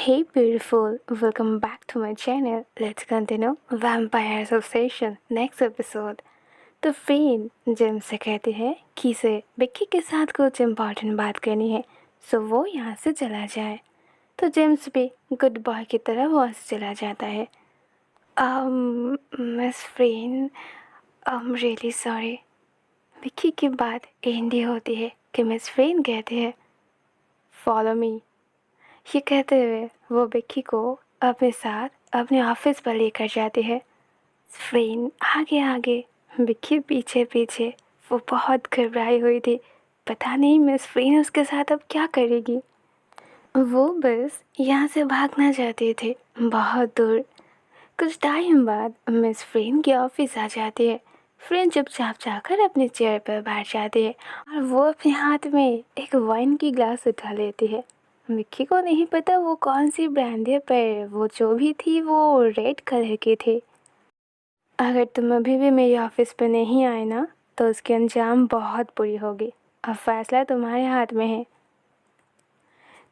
Hey beautiful, welcome back to my channel. Let's continue Vampires Obsession next episode. तो फ्रेन gym से कहती है कि से बिक्की के साथ कुछ इम्पॉर्टेंट बात करनी है, सो वो यहाँ से चला जाए। तो जेम्स भी गुड बॉय की तरह वहाँ से चला जाता है। Miss Freen, really sorry. Becky की बात एंडी होती है कि मिस फ्रेन कहती है फॉलो मी। ये कहते हुए वो बिक्की को अपने साथ अपने ऑफिस पर लेकर जाती है। फ्रेन आगे आगे, बिक्की पीछे पीछे। वो बहुत घबराई हुई थी, पता नहीं मिस फ्रेन उसके साथ अब क्या करेगी। वो बस यहाँ से भागना चाहते थे बहुत दूर। कुछ टाइम बाद मिस फ्रेन के ऑफिस आ जाती है। फ्रेन चुपचाप जाकर अपने चेयर पर बैठ जाती है और वो अपने हाथ में एक वाइन की ग्लास उठा लेती है। मिक्की को नहीं पता वो कौन सी ब्रांड है, पर वो जो भी थी वो रेड कलर की थी। अगर तुम अभी भी मेरे ऑफिस पे नहीं आए ना, तो उसकी अंजाम बहुत बुरी होगी। अब फैसला तुम्हारे हाथ में है।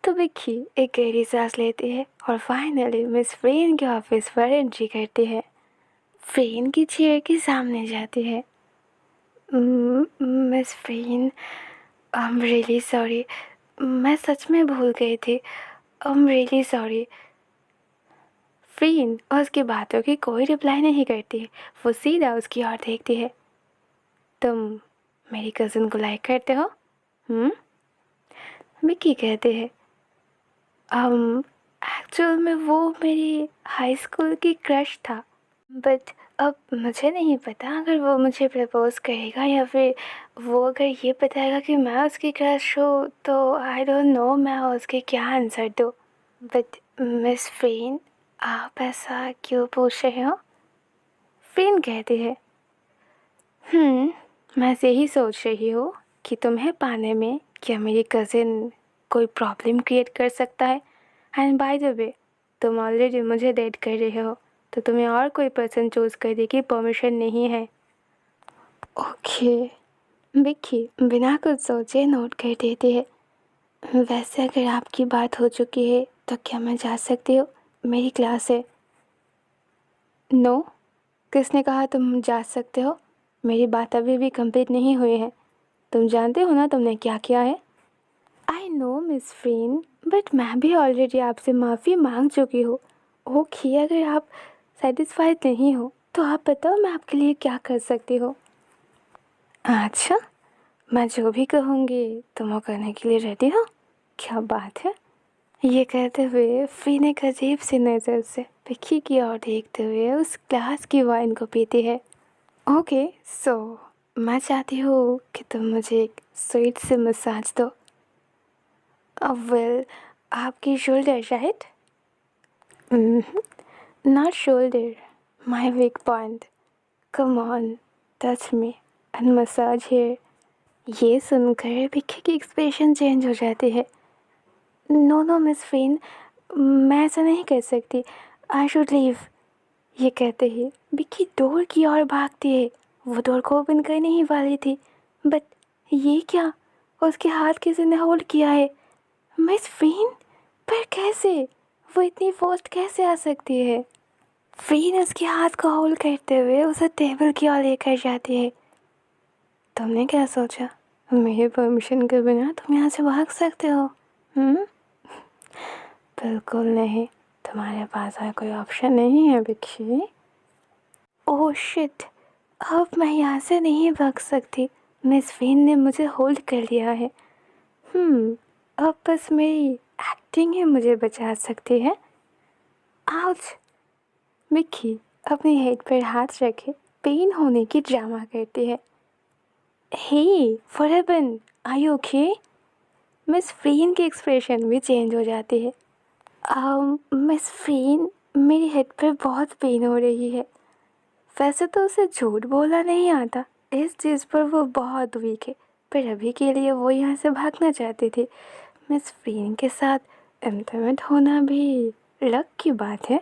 तो मिक्की एक गहरी सांस लेती है और फाइनली मिस फ्रेन के ऑफिस पर एंट्री करती है। फ्रेन की चेयर के सामने जाती है। Miss Freen, I am really sorry, मैं सच में भूल गई थी। I am really sorry. Freen उसकी बातों की कोई रिप्लाई नहीं करती। वो सीधा उसकी ओर देखती है। तुम मेरी कज़न को लाइक करते हो? मिक्की कहते हैं एक्चुअल में वो मेरी हाई स्कूल की क्रश था, बट अब मुझे नहीं पता अगर वो मुझे प्रपोज करेगा या फिर वो अगर ये बताएगा कि मैं उसकी क्रश हूँ, तो आई डोंट नो मैं उसके क्या आंसर दूँ। बट मिस फ्रेन, आप ऐसा क्यों पूछ रहे हो? फ्रेन कहती है मैं यही सोच रही हूँ कि तुम्हें पाने में क्या मेरी कज़िन कोई प्रॉब्लम क्रिएट कर सकता है। एंड बाय द वे, तुम ऑलरेडी मुझे डेट कर रहे हो, तो तुम्हें और कोई पर्सन चूज़ करने की परमिशन नहीं है। ओके, विक्की बिना कुछ सोचे नोट कर देती है। वैसे अगर आपकी बात हो चुकी है तो क्या मैं जा सकती हूँ? मेरी क्लास है। नो, किसने कहा तुम जा सकते हो? मेरी बात अभी भी कंप्लीट नहीं हुई है। तुम जानते हो ना तुमने क्या किया है? आई नो मिस फ्रेन, बट मैं भी ऑलरेडी आपसे माफ़ी मांग चुकी हूँ। ओके, अगर आप सेटिस्फाइड नहीं हो तो आप बताओ मैं आपके लिए क्या कर सकती हूँ। अच्छा, मैं जो भी कहूँगी तुम वो करने के लिए रेडी हो? क्या बात है। ये कहते हुए फ्रीन एक अजीब सी नज़र से विक्की की ओर देखते हुए उस ग्लास की वाइन को पीती है। ओके, सो मैं चाहती हूँ कि तुम मुझे एक स्वीट से मसाज दो। वेल, आपकी shoulder right? Not shoulder, my weak point. Come on, touch me and massage here. ये सुनकर विक्की की एक्सप्रेशन चेंज हो जाती है। नो नो मिस फ्रेन, मैं ऐसा नहीं कर सकती। I should leave. ये कहते ही विक्की डोर की ओर भागती है। वो डोर को ओपन करने ही वाली थी, बट ये क्या, उसके हाथ किसी ने होल्ड किया है। मिस फ्रेन, पर कैसे? वो इतनी फास्ट कैसे आ सकती है? फ्रेन उसके हाथ को होल्ड करते हुए उसे टेबल की ओर लेकर जाती है। तुमने क्या सोचा, मेरे परमिशन के बिना तुम यहाँ से भाग सकते हो? बिल्कुल नहीं, तुम्हारे पास और कोई ऑप्शन नहीं है बिक्की। ओह शिट, अब मैं यहाँ से नहीं भाग सकती। मिस फ्रेन ने मुझे होल्ड कर लिया है। अब बस मेरी एक्टिंग ही मुझे बचा सकती है। आउच। मिक्की अपनी हेड पर हाथ रखे पेन होने की ड्रामा करती है। हे फॉरबन, आर यू ओके? मिस फ्रेन की एक्सप्रेशन भी चेंज हो जाती है। मिस फ्रेन, मेरी हेड पर बहुत पेन हो रही है। वैसे तो उसे झूठ बोलना नहीं आता, इस चीज़ पर वो बहुत वीक है, पर अभी के लिए वो यहाँ से भागना चाहती थी। मिस फ्रेन के साथ इंटीमेट होना भी लक की बात है।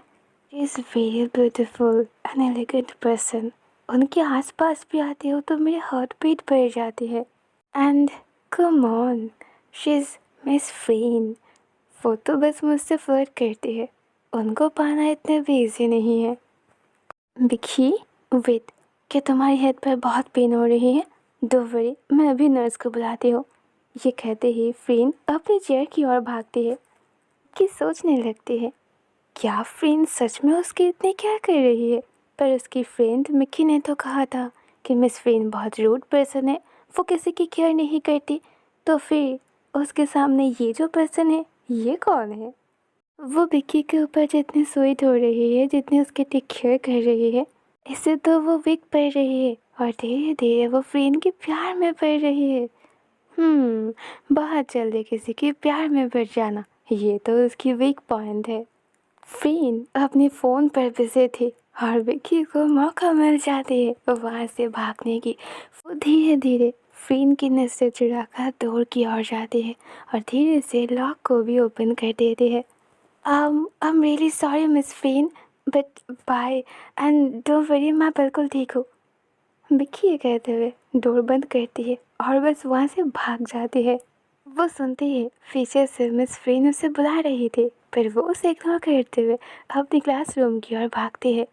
Is very beautiful and elegant person. उनके आसपास भी आती हो तो मेरी हार्ट बीट बढ़ जाती है। And come on, she is miss Freen. वो तो बस मुझसे फ्लर्ट करती है, उनको पाना इतना भी ईजी नहीं है। विक्की, वेट, क्या तुम्हारी हेड पर बहुत पेन हो रही है? डोंट वरी, मैं अभी नर्स को बुलाती हूँ। ये कहते ही फ्रेंड अपने चेयर की ओर भागती है कि सोचने लगती है, क्या फ्रेंड सच में उसकी इतनी केयर कर रही है? पर उसकी फ्रेंड मिक्की ने तो कहा था कि मिस फ्रेंड बहुत रूड पर्सन है, वो किसी की केयर नहीं करती। तो फिर उसके सामने ये जो पर्सन है, ये कौन है? वो विक्की के ऊपर जितनी स्वीट हो रही है, जितनी उसकी टेक केयर कर रही है, इससे तो वो वीक पड़ रही है और धीरे धीरे वो फ्रेंड के प्यार में पड़ रही है। बहुत जल्दी किसी के प्यार में पड़ जाना, ये तो उसकी वीक पॉइंट है। फ्रेंड अपने फ़ोन पर बिजी थी और विक्की को मौका मिल जाती है वहाँ से भागने की। वो धीरे धीरे फ्रेंड की नज़र चुराकर डोर की ओर जाती है और धीरे से लॉक को भी ओपन कर देती है। I'm really sorry miss friend, but by and don't worry, मैं बिल्कुल ठीक हूँ। विक्की ये कहते हुए डोर बंद करती है और बस वहाँ से भाग जाती है। वो सुनती है पीछे से मिस फ्रेंड उसे बुला रही थी, पर वो उसे इग्नोर करते हुए अपनी क्लासरूम की ओर भागती है।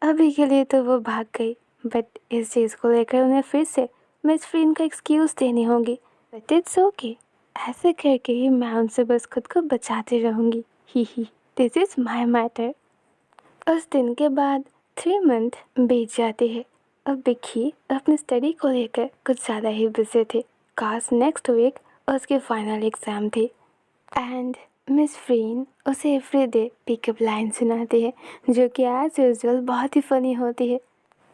अभी के लिए तो वो भाग गई, बट इस चीज़ को लेकर उन्हें फिर से मिस फ्रेंड का एक्सक्यूज़ देनी होगी। बट इट्स ओके, ऐसे करके ही मैं उनसे बस खुद को बचाती रहूँगी। ही, दिस इज़ माई मैटर। उस दिन के बाद 3 मंथ बीत जाते हैं। अब विक्की अपनी स्टडी को लेकर कुछ ज़्यादा ही बिजी थे। काश नेक्स्ट वीक उसकी फाइनल एग्ज़ाम थी एंड मिस फ्रीन उसे एवरीडे पिकअप लाइन सुनाती है, जो कि एज यूजुअल बहुत ही फ़नी होती है।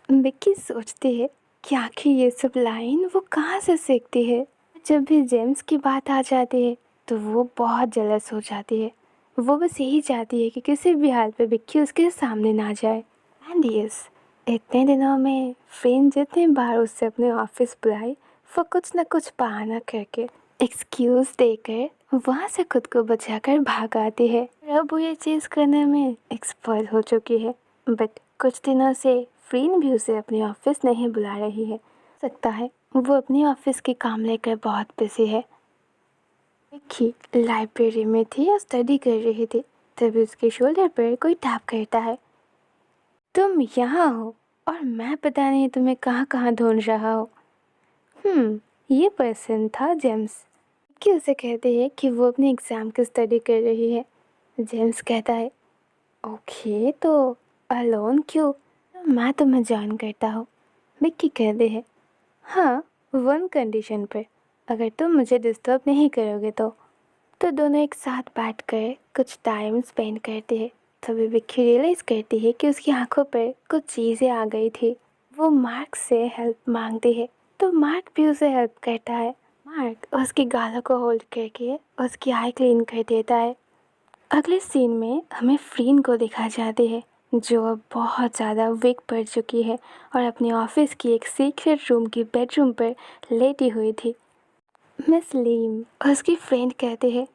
विक्की सोचती है कि आखिर ये सब लाइन वो कहाँ से सीखती है। जब भी जेम्स की बात आ जाती है तो वो बहुत जेलस हो जाती है। वो बस यही चाहती है कि किसी भी हाल पे विक्की उसके सामने ना जाए। एंड यस, इतने दिनों में फ्रेंड जितने बार उससे अपने ऑफिस बुलाई, वो कुछ न कुछ बहाना करके एक्सक्यूज़ देकर वहाँ से खुद को बचाकर भाग आती है। अब वो ये चीज़ करने में एक्सपर्ट हो चुकी है, बट कुछ दिनों से फ्रेंड भी उसे अपने ऑफिस नहीं बुला रही है। सकता है वो अपनी ऑफिस के काम लेकर बहुत बिजी है। विक्की लाइब्रेरी में थी और स्टडी कर रही थी, तभी उसके शोल्डर पर कोई टैप करता है। तुम यहाँ हो और मैं पता नहीं तुम्हें कहाँ कहाँ ढूंढ रहा हो। ये पर्सन था जेम्स। कि उसे कहते हैं कि वो अपने एग्ज़ाम की स्टडी कर रही है। जेम्स कहता है, ओके तो अलोन क्यों? मैं तुम्हें जॉइन करता हूँ। विक्की कहते हैं, हाँ, वन कंडीशन पर, अगर तुम मुझे डिस्टर्ब नहीं करोगे तो दोनों एक साथ बैठकर कुछ टाइम स्पेंड करते हैं। तभी विक्की रियलाइज़ करती है कि उसकी आंखों पर कुछ चीज़ें आ गई थी। वो मार्क से हेल्प मांगती है तो मार्क भी उसे हेल्प करता है। मार्क उसकी गालों को होल्ड करके उसकी आई क्लीन कर देता है। अगले सीन में हमें फ्रीन को दिखा जाती है, जो अब बहुत ज़्यादा वीक पड़ चुकी है और अपने ऑफिस की एक सीक्रेट रूम की बेडरूम पर लेटी हुई थी। मिस लीम उसकी फ्रेंड कहते हैं,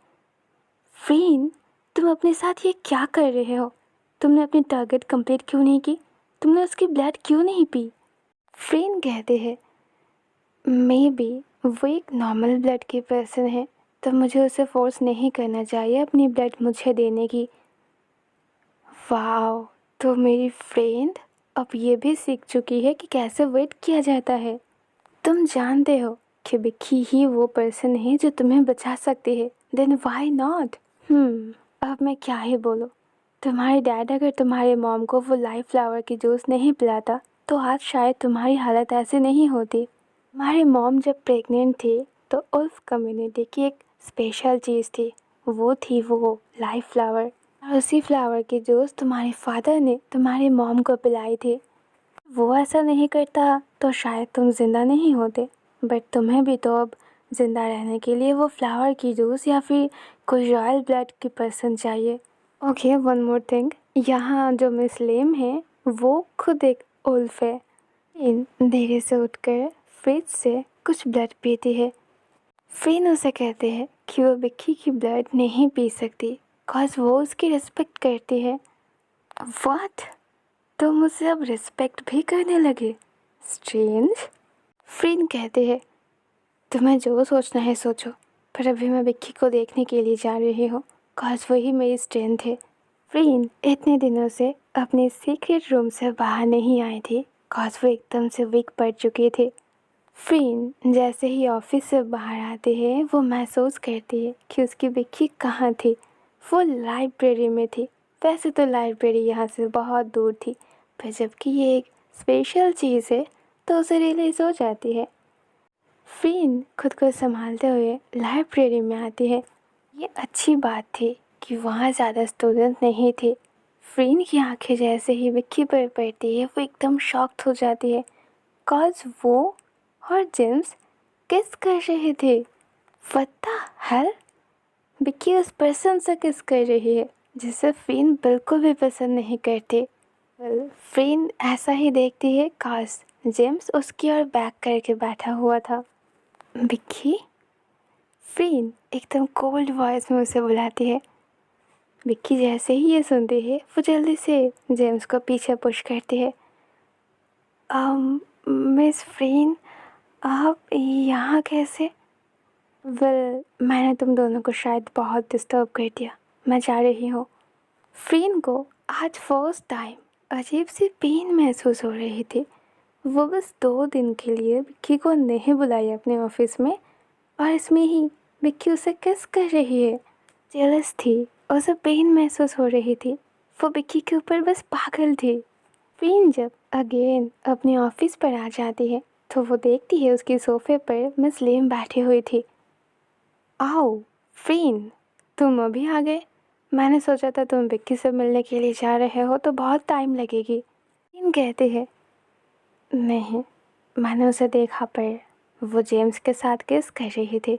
फ्रीन, तुम अपने साथ ये क्या कर रहे हो? तुमने अपनी टारगेट कंप्लीट क्यों नहीं की? तुमने उसकी ब्लड क्यों नहीं पी? फ्रेंड कहते हैं, मे बी वो एक नॉर्मल ब्लड की पर्सन है, तो मुझे उसे फोर्स नहीं करना चाहिए अपनी ब्लड मुझे देने की। वाओ, तो मेरी फ्रेंड अब ये भी सीख चुकी है कि कैसे वेट किया जाता है। तुम जानते हो कि विक्की ही वो पर्सन है जो तुम्हें बचा सकती है, देन व्हाई नॉट? अब मैं क्या ही बोलूँ। तुम्हारे डैड अगर तुम्हारे मॉम को वो लाइफ फ्लावर की जूस नहीं पिलाता तो आज शायद तुम्हारी हालत ऐसी नहीं होती। तुम्हारी मॉम जब प्रेग्नेंट थी तो उल्फ कम्युनिटी की एक स्पेशल चीज़ थी, वो थी वो लाइफ फ्लावर। और उसी फ्लावर की जूस तुम्हारे फादर ने तुम्हारी मॉम को पिलाई थी। वो ऐसा नहीं करता तो शायद तुम ज़िंदा नहीं होते, बट तुम्हें भी तो अब ज़िंदा रहने के लिए वो फ्लावर की जूस या फिर कोई रॉयल ब्लड की पर्सन चाहिए। ओके, वन मोर थिंग, यहाँ जो मिस लेम है वो खुद एक उल्फ है। इन धीरे से उठकर फ्रिज से कुछ ब्लड पीती है। फिर उसे कहते हैं कि वो विक्की की ब्लड नहीं पी सकती बिकॉज वो उसकी रिस्पेक्ट करती है। व्हाट? तुम उसे अब रिस्पेक्ट भी करने लगे? स्ट्रेंज। फ्रेंड कहते हैं, तुम्हें जो सोचना है सोचो, पर अभी मैं विक्की को देखने के लिए जा रही हूँ, कॉज वही मेरी स्ट्रेंथ है। फ्रीन इतने दिनों से अपने सीक्रेट रूम से बाहर नहीं आए थे, कॉज वो एकदम से वीक पड़ चुके थे। फ्रीन जैसे ही ऑफिस से बाहर आते हैं वो महसूस करती है कि उसकी विक्की कहाँ थी। वो लाइब्रेरी में थी। वैसे तो लाइब्रेरी यहाँ से बहुत दूर थी, पर जबकि ये एक स्पेशल चीज़ है तो उसे रियलाइज़ हो जाती है। फ्रीन खुद को संभालते हुए लाइब्रेरी में आती है। ये अच्छी बात थी कि वहाँ ज़्यादा स्टूडेंट नहीं थे। फ्रीन की आंखें जैसे ही विक्की पर पड़ती है वो एकदम शॉक्ड हो जाती है, कॉज वो और जेम्स किस कर रहे थे। What the hell? विक्की उस पर्सन से किस कर रही है जिसे फ्रीन बिल्कुल भी पसंद नहीं करती। फ्रीन ऐसा ही देखती है, काश जेम्स उसकी ओर बैक करके बैठा हुआ था। विक्की? फ्रीन एकदम कोल्ड वॉइस में उसे बुलाती है। विक्की जैसे ही ये सुनती है वो जल्दी से जेम्स को पीछे पुश करती है। मिस फ्रीन, आप यहाँ कैसे? मैंने तुम दोनों को शायद बहुत डिस्टर्ब कर दिया, मैं जा रही हूँ। फ्रीन को आज फर्स्ट टाइम अजीब सी पेन महसूस हो रही थी। वो बस 2 दिन के लिए विक्की को नहीं बुलाई अपने ऑफिस में, और इसमें ही विक्की उसे किस कर रही है। जेलस थी, उसे पेन महसूस हो रही थी। वो विक्की के ऊपर बस पागल थी। फ्रीन जब अगेन अपने ऑफिस पर आ जाती है तो वो देखती है उसके सोफे पर मिस लेम बैठी हुई थी। आओ फ्रीन, तुम अभी आ गए। मैंने सोचा था तुम विक्की से मिलने के लिए जा रहे हो तो बहुत टाइम लगेगी। फ्रीन कहती है, नहीं, मैंने उसे देखा पर वो जेम्स के साथ किस कर रही थी।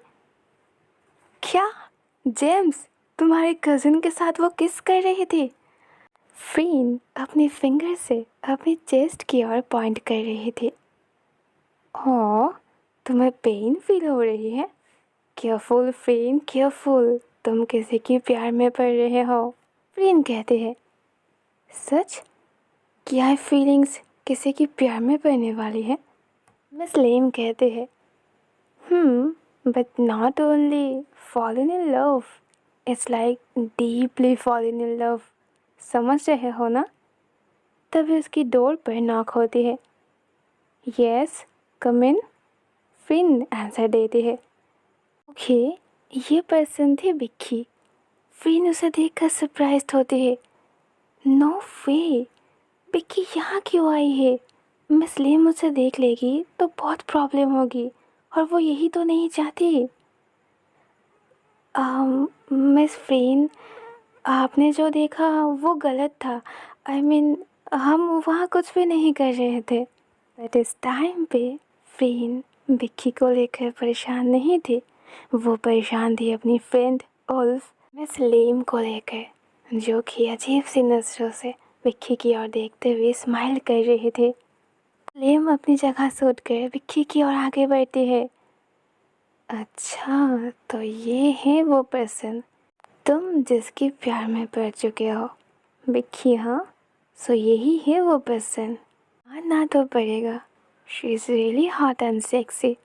क्या? जेम्स तुम्हारे कज़न के साथ वो किस कर रही थी? फ्रीन अपने फिंगर से अपनी चेस्ट की ओर पॉइंट कर रही थी। ओह, तुम्हें पेन फील हो रही है? केयरफुल फ्रीन, केयरफुल, तुम किसी के प्यार में पड़ रहे हो। फ्रीन कहते हैं, सच? क्या फीलिंग्स किसी की प्यार में पड़ने वाली है? मिस लेम कहते हैं, but not only fallen in love, it's like deeply fallen in love, समझ रहे हो ना? तभी उसकी डोर पर नॉक होती है। यस, कम इन, फ्रीन आंसर देती है। ओके, ये पर्सन थी विक्की। फ्रीन उसे देखकर सरप्राइज होती है। नो वे, विक्की यहाँ क्यों आई है? मिस लेम मुझसे देख लेगी तो बहुत प्रॉब्लम होगी, और वो यही तो नहीं चाहती। मिस फ्रीन, आपने जो देखा वो गलत था। आई मीन हम वहाँ कुछ भी नहीं कर रहे थे। बट इस टाइम पे फ्रीन विक्की को लेकर परेशान नहीं थी, वो परेशान थी अपनी फ्रेंड उल्फ मिस लेम को लेकर, जो कि अजीब सी नज़रों से विक्की की ओर देखते हुए स्माइल कर रहे थे। लेम अपनी जगह से उठकर विक्की की ओर आगे बढ़ती है। अच्छा, तो ये है वो पर्सन तुम जिसके प्यार में पड़ चुके हो, विक्की? हाँ, सो यही है वो पर्सन। मानना तो पड़ेगा, she is really hot and sexy.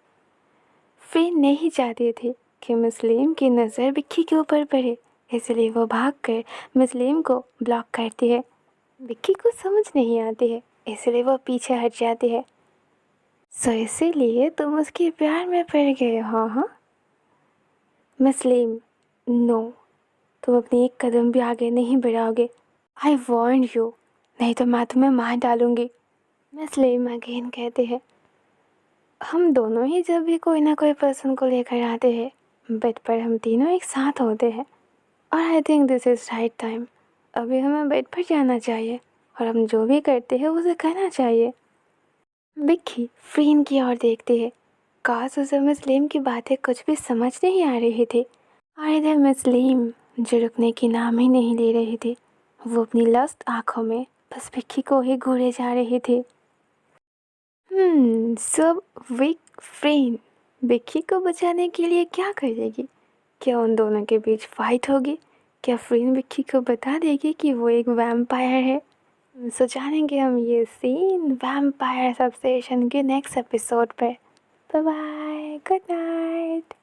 Freen नहीं चाहती थी कि मुस्लिम की नज़र विक्की के ऊपर पड़े, इसलिए वो भागकर मुस्लिम को ब्लॉक करती है। विक्की को समझ नहीं आती है, इसलिए वो पीछे हट जाती है। सो इसीलिए तुम उसके प्यार में पड़ गए हो? हाँ, मुस्लिम, नो, तुम अपनी एक कदम भी आगे नहीं बढ़ाओगे। आई वॉर्न यू, नहीं तो मैं तुम्हें मार डालूंगी। मुस्लिम अगेन कहते हैं, हम दोनों ही जब भी कोई ना कोई पर्सन को लेकर आते हैं, बेड पर हम तीनों एक साथ होते हैं, और I think this is right time. अभी हमें बेड पर जाना चाहिए और हम जो भी करते हैं उसे करना चाहिए। विक्की फ्रीन की ओर देखती है, काश उसे मुस्लिम की बातें कुछ भी समझ नहीं आ रही थी, और इधर मुस्लिम जो रुकने की नाम ही नहीं ले रही थी, वो अपनी लस्ट आँखों में बस विक्की को ही घूरे जा रही थी। सब फ्रेन विक्की को बचाने के लिए क्या करेगी? क्या उन दोनों के बीच फाइट होगी? क्या फ्रेन विक्की को बता देगी कि वो एक वैम्पायर है? सो जानेंगे हम ये सीन वैम्पायर सबस्टेशन के नेक्स्ट एपिसोड पे। Bye bye, good night.